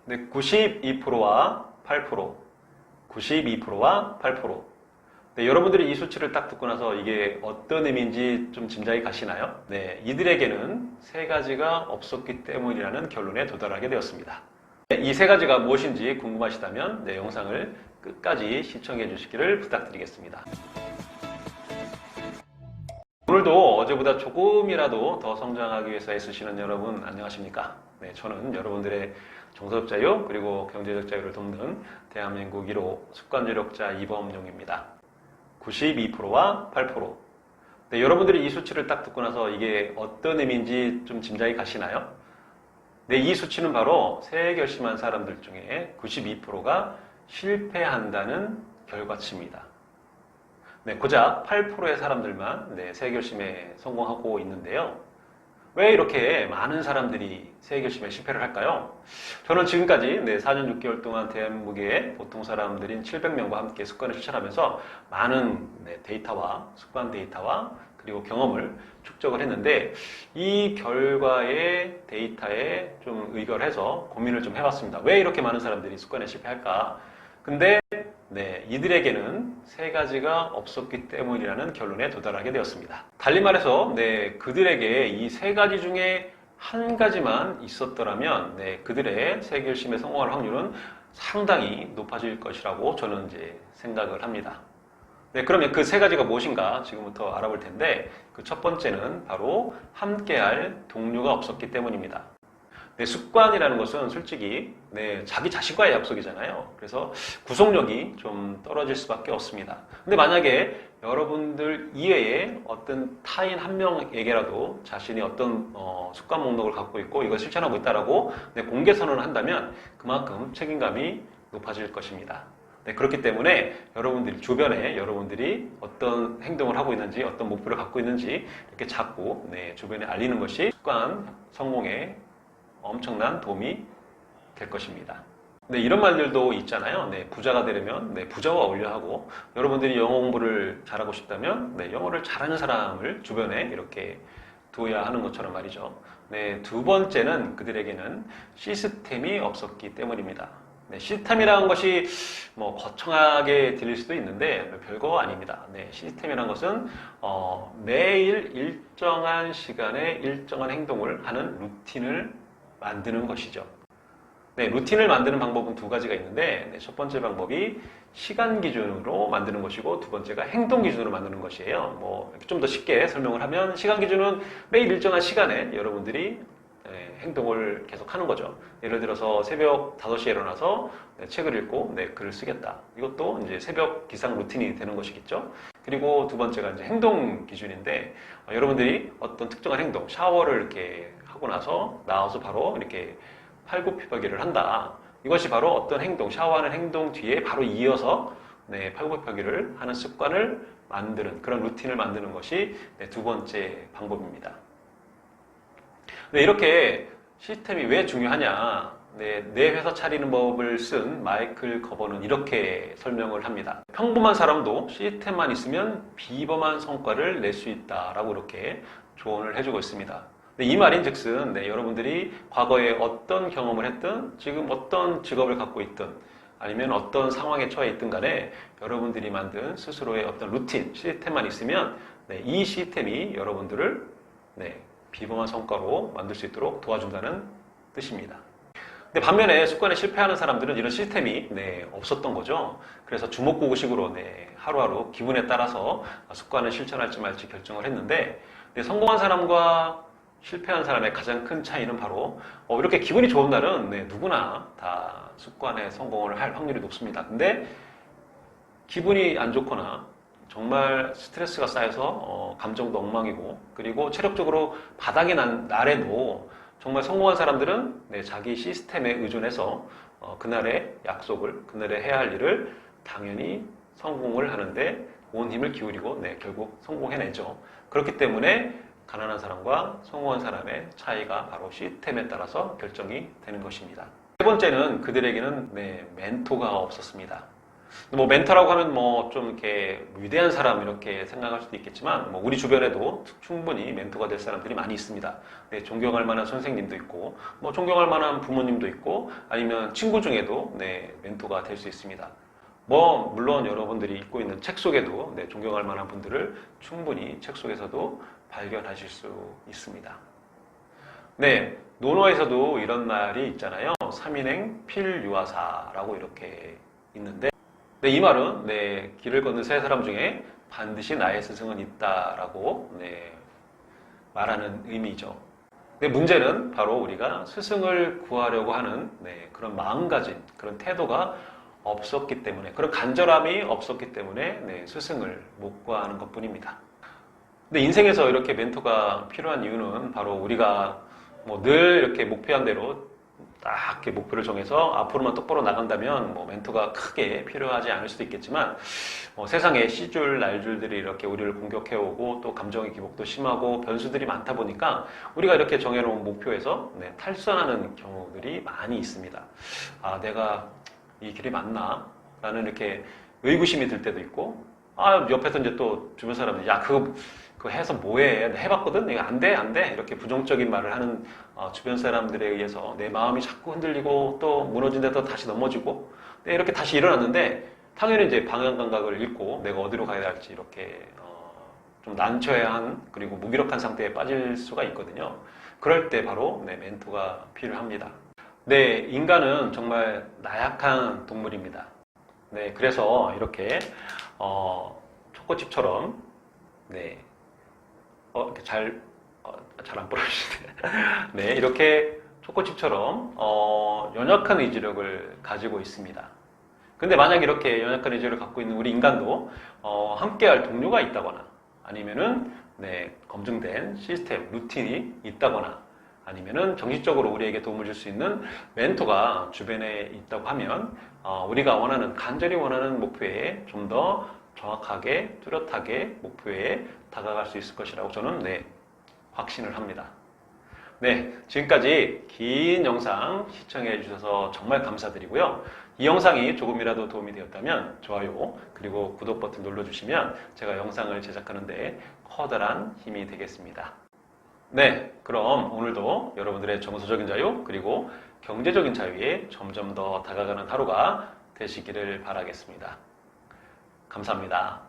네, 92%와 8%, 92%와 8%. 네, 여러분들이 이 수치를 딱 듣고 나서 이게 어떤 의미인지 좀 짐작이 가시나요? 네, 이들에게는 세 가지가 없었기 때문이라는 결론에 도달하게 되었습니다. 네, 이 세 가지가 무엇인지 궁금하시다면 네, 영상을 끝까지 시청해 주시기를 부탁드리겠습니다. 오늘도 어제보다 조금이라도 더 성장하기 위해서 애쓰시는 여러분 안녕하십니까? 네, 저는 여러분들의 정서적 자유 그리고 경제적 자유를 돕는 대한민국 1호 습관조력자 이범용입니다. 92%와 8%. 네, 여러분들이 이 수치를 딱 듣고 나서 이게 어떤 의미인지 좀 짐작이 가시나요? 네, 이 수치는 바로 새해 결심한 사람들 중에 92%가 실패한다는 결과치입니다. 네, 고작 8%의 사람들만 새해 결심에 성공하고 있는데요. 왜 이렇게 많은 사람들이 새해 결심에 실패를 할까요? 저는 지금까지 4년 6개월 동안 대한민국의 보통 사람들인 700명과 함께 습관을 실천하면서 많은 데이터와 습관 데이터와 그리고 경험을 축적을 했는데 이 결과의 데이터에 좀 의결해서 고민을 좀 해봤습니다. 왜 이렇게 많은 사람들이 습관에 실패할까? 근데 이들에게는 세 가지가 없었기 때문이라는 결론에 도달하게 되었습니다. 달리 말해서 그들에게 이 세 가지 중에 한 가지만 있었더라면 그들의 새 결심에 성공할 확률은 상당히 높아질 것이라고 저는 이제 생각을 합니다. 그러면 그 세 가지가 무엇인가 지금부터 알아볼 텐데 그 첫 번째는 바로 함께할 동료가 없었기 때문입니다. 습관이라는 것은 솔직히 자기 자신과의 약속이잖아요. 그래서 구속력이 좀 떨어질 수밖에 없습니다. 근데 만약에 여러분들 이외에 어떤 타인 한 명에게라도 자신이 어떤 습관 목록을 갖고 있고 이걸 실천하고 있다라고 공개 선언을 한다면 그만큼 책임감이 높아질 것입니다. 그렇기 때문에 여러분들이 주변에 여러분들이 어떤 행동을 하고 있는지 어떤 목표를 갖고 있는지 이렇게 자꾸 주변에 알리는 것이 습관 성공에 엄청난 도움이 될 것입니다. 이런 말들도 있잖아요. 부자가 되려면 부자와 어울려 하고 여러분들이 영어 공부를 잘하고 싶다면 영어를 잘하는 사람을 주변에 이렇게 두어야 하는 것처럼 말이죠. 두 번째는 그들에게는 시스템이 없었기 때문입니다. 시스템이라는 것이 거창하게 들릴 수도 있는데 별거 아닙니다. 시스템이라는 것은 매일 일정한 시간에 일정한 행동을 하는 루틴을 만드는 것이죠. 루틴을 만드는 방법은 두 가지가 있는데 첫 번째 방법이 시간 기준으로 만드는 것이고 두 번째가 행동 기준으로 만드는 것이에요. 좀 더 쉽게 설명을 하면 시간 기준은 매일 일정한 시간에 여러분들이 행동을 계속 하는 거죠. 예를 들어서 새벽 5시에 일어나서 책을 읽고 글을 쓰겠다. 이것도 이제 새벽 기상 루틴이 되는 것이겠죠. 그리고 두 번째가 이제 행동 기준인데 여러분들이 어떤 특정한 행동, 샤워를 이렇게 하고 나와서 바로 이렇게 팔굽혀펴기를 한다. 이것이 바로 어떤 행동, 샤워하는 행동 뒤에 바로 이어서 팔굽혀펴기를 하는 습관을 만드는 그런 루틴을 만드는 것이 두 번째 방법입니다. 이렇게 시스템이 왜 중요하냐? 내 회사 차리는 법을 쓴 마이클 거버는 이렇게 설명을 합니다. 평범한 사람도 시스템만 있으면 비범한 성과를 낼 수 있다라고 이렇게 조언을 해주고 있습니다. 이 말인즉슨 여러분들이 과거에 어떤 경험을 했든 지금 어떤 직업을 갖고 있든 아니면 어떤 상황에 처해 있든 간에 여러분들이 만든 스스로의 어떤 루틴, 시스템만 있으면 이 시스템이 여러분들을 비범한 성과로 만들 수 있도록 도와준다는 뜻입니다. 근데 반면에 습관에 실패하는 사람들은 이런 시스템이 없었던 거죠. 그래서 주먹구구식으로 하루하루 기분에 따라서 습관을 실천할지 말지 결정을 했는데 성공한 사람과 실패한 사람의 가장 큰 차이는 바로 이렇게 기분이 좋은 날은 누구나 다 습관에 성공을 할 확률이 높습니다. 근데 기분이 안 좋거나 정말 스트레스가 쌓여서 감정도 엉망이고 그리고 체력적으로 바닥에 난 날에도 정말 성공한 사람들은 자기 시스템에 의존해서 그날의 약속을, 그날의 해야 할 일을 당연히 성공을 하는데 온 힘을 기울이고 결국 성공해내죠. 그렇기 때문에 가난한 사람과 성공한 사람의 차이가 바로 시스템에 따라서 결정이 되는 것입니다. 세 번째는 그들에게는 멘토가 없었습니다. 뭐 멘토라고 하면 뭐 좀 이렇게 위대한 사람 이렇게 생각할 수도 있겠지만 뭐 우리 주변에도 충분히 멘토가 될 사람들이 많이 있습니다. 네, 존경할 만한 선생님도 있고 뭐 존경할 만한 부모님도 있고 아니면 친구 중에도 네, 멘토가 될 수 있습니다. 뭐 물론 여러분들이 읽고 있는 책 속에도 네, 존경할 만한 분들을 충분히 책 속에서도 발견하실 수 있습니다. 네, 논어에서도 이런 말이 있잖아요. 삼인행 필유아사라고 이렇게 있는데 네, 이 말은 네, 길을 걷는 세 사람 중에 반드시 나의 스승은 있다라고 네, 말하는 의미죠. 근데 문제는 바로 우리가 스승을 구하려고 하는 네, 그런 마음가짐, 그런 태도가 없었기 때문에, 그런 간절함이 없었기 때문에 네, 스승을 못 구하는 것뿐입니다. 근데 인생에서 이렇게 멘토가 필요한 이유는 바로 우리가 뭐 늘 이렇게 목표한 대로 딱 이렇게 목표를 정해서 앞으로만 똑바로 나간다면 뭐 멘토가 크게 필요하지 않을 수도 있겠지만 세상에 시줄 날줄들이 이렇게 우리를 공격해오고 또 감정의 기복도 심하고 변수들이 많다 보니까 우리가 이렇게 정해놓은 목표에서 네, 탈선하는 경우들이 많이 있습니다. 아, 내가 이 길이 맞나? 라는 이렇게 의구심이 들 때도 있고 옆에서 이제 또 주변 사람들이 야 그거 해서 뭐해? 해봤거든? 이거 안 돼, 안 돼. 이렇게 부정적인 말을 하는 주변 사람들에 의해서 내 마음이 자꾸 흔들리고 또 무너진 데도 다시 넘어지고 네, 이렇게 다시 일어났는데 당연히 이제 방향 감각을 잃고 내가 어디로 가야 할지 이렇게 좀 난처해한 그리고 무기력한 상태에 빠질 수가 있거든요. 그럴 때 바로 네, 멘토가 필요합니다. 네, 인간은 정말 나약한 동물입니다. 네, 그래서 이렇게 초코칩처럼 네, 이렇게 잘 안 부러지시네. 네, 이렇게 초코칩처럼 연약한 의지력을 가지고 있습니다. 근데 만약 이렇게 연약한 의지를 갖고 있는 우리 인간도 함께할 동료가 있다거나 아니면은 네, 검증된 시스템, 루틴이 있다거나 아니면은 정식적으로 우리에게 도움을 줄 수 있는 멘토가 주변에 있다고 하면 우리가 간절히 원하는 목표에 좀 더 정확하게 뚜렷하게 목표에 다가갈 수 있을 것이라고 저는 네, 확신을 합니다. 네, 지금까지 긴 영상 시청해 주셔서 정말 감사드리고요. 이 영상이 조금이라도 도움이 되었다면 좋아요 그리고 구독 버튼 눌러주시면 제가 영상을 제작하는 데 커다란 힘이 되겠습니다. 네, 그럼 오늘도 여러분들의 정서적인 자유 그리고 경제적인 자유에 점점 더 다가가는 하루가 되시기를 바라겠습니다. 감사합니다.